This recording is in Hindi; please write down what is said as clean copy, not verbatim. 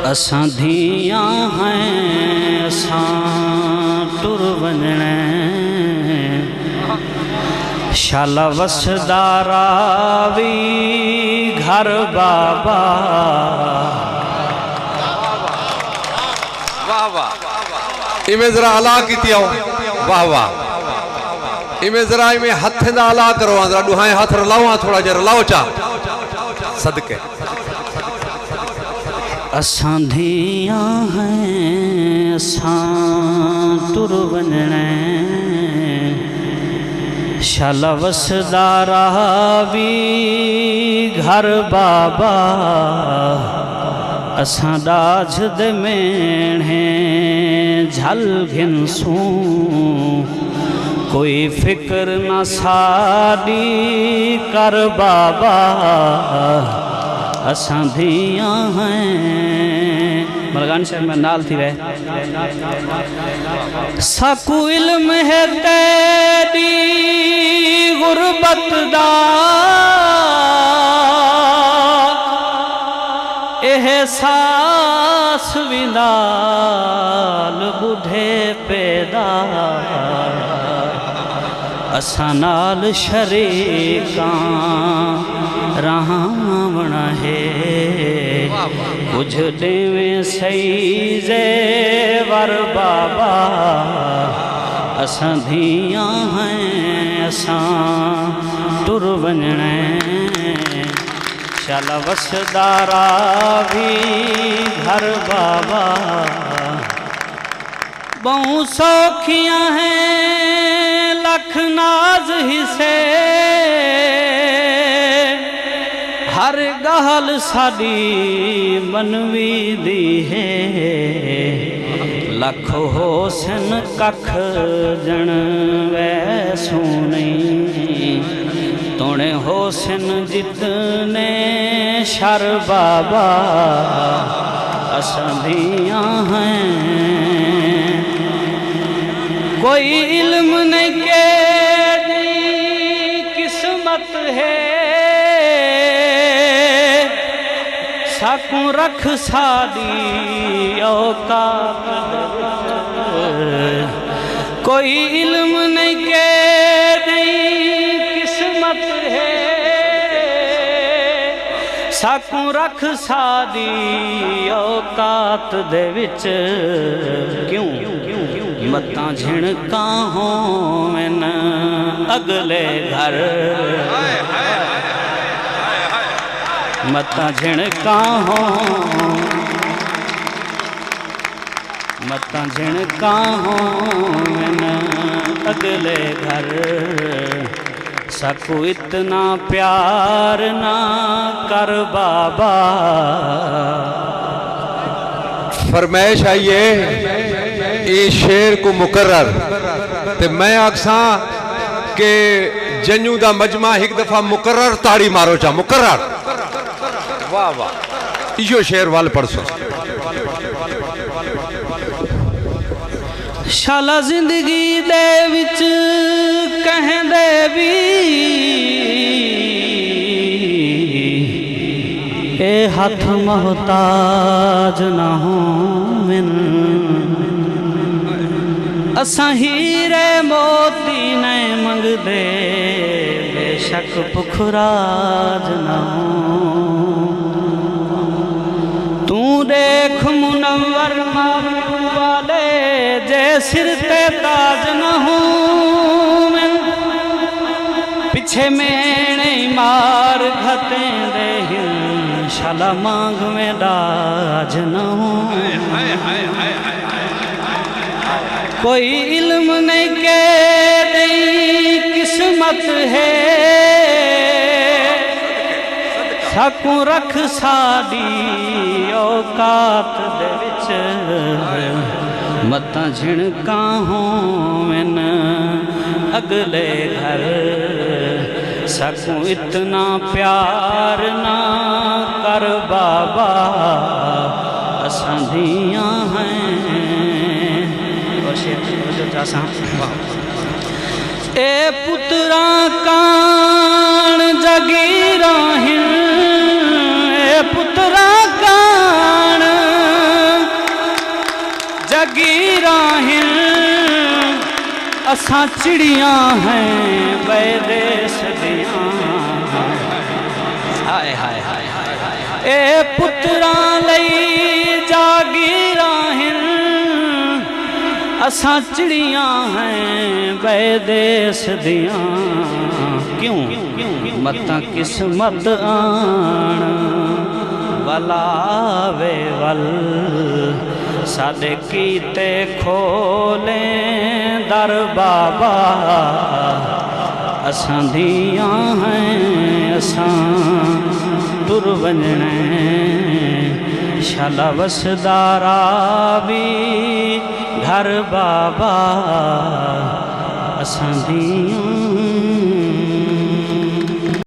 असां धिया हैं असां टुर वञणे शाला वसदारा भी घर बाबा। वाह वाह इमें जरा अला की वाह वाह इमें जरा इमें हथ ना अला करो जरा दुहाए हाथ रलाओ थोड़ा जरा रलाओ चा सदके। असां धिया हैं असां टुर वञणे शाला वसदारा भी घर बाबा। असां डाझ दे मेणे झल घिनसूं कोई फिक्र न साडी कर बाबा। असां धिया हैं मलगान शहर में नाल थी रहे साकू इल्म है तेरी गुरबत दा एहसास भी नाल बुढ़े पैदा। असां नाल शरीकां रावण है कुछ देवे सही जेवर बाबा। असां धिया हैं असां टुर वञणे शाला वसदारा भी घर बाबा। बहु सौखियाँ हैं लख नाज हिसे हर गहल साडी मनवी दी है। लख होसन कख जन वै सोनी तोणे होसन जितने शर बाबा। असां धिया हैं कोई इल्म नहीं के किस्मत है साकू रख सादी औकात। कोई इल्म नहीं के किस्मत है साकू रख सादी औकात दे विच। क्यों मत्ता झिणका होवन अगले घर मत्ता झिणका हो मत्ता झिणका होवन अगले घर। सकू इतना प्यार ना कर बाबा। फरमाइश आइए इस शेर को मुकर्रर ते मैं आखसा के जन्नू दा मजमा एक दफा मुकर्रर ताड़ी मारो चा मुकर्रर। वाह वाह इयो शेर वाल पढ़सो। शाला जिंदगी दे विच कहंदे भी ए हथ मोहताज ना होवन। असां हीरे मोती नहीं मंगदे बेशक पुखराज ना हो। तू देख मुनव्वर वाले जे सिर ते ताज न हो पीछे मेणे मार घते दे शाला मांग में डाज न हो। कोई इल्म नहीं के नहीं किस्मत है साकू रख साडी औकात दे विच। मत्ता झिणका होवन अगले घर साकू इतना प्यार ना कर बाबा। असां धिया हैं ए पुत्रा कान जगीरा ए पुत्रा कान असां चिड़िया हैं वैदेश दियां। हाय हाय हाय हाय ए पुत्रां लई जागीरां हिन असां चिड़िया हैं वैदेश दियां। क्यों मतां किस्मत आण वलावे वल सादे कीते खोले दर बाबा असां दियां हैं असां तुर वञणे शाला वसदारा भी घर बाबा असां दियां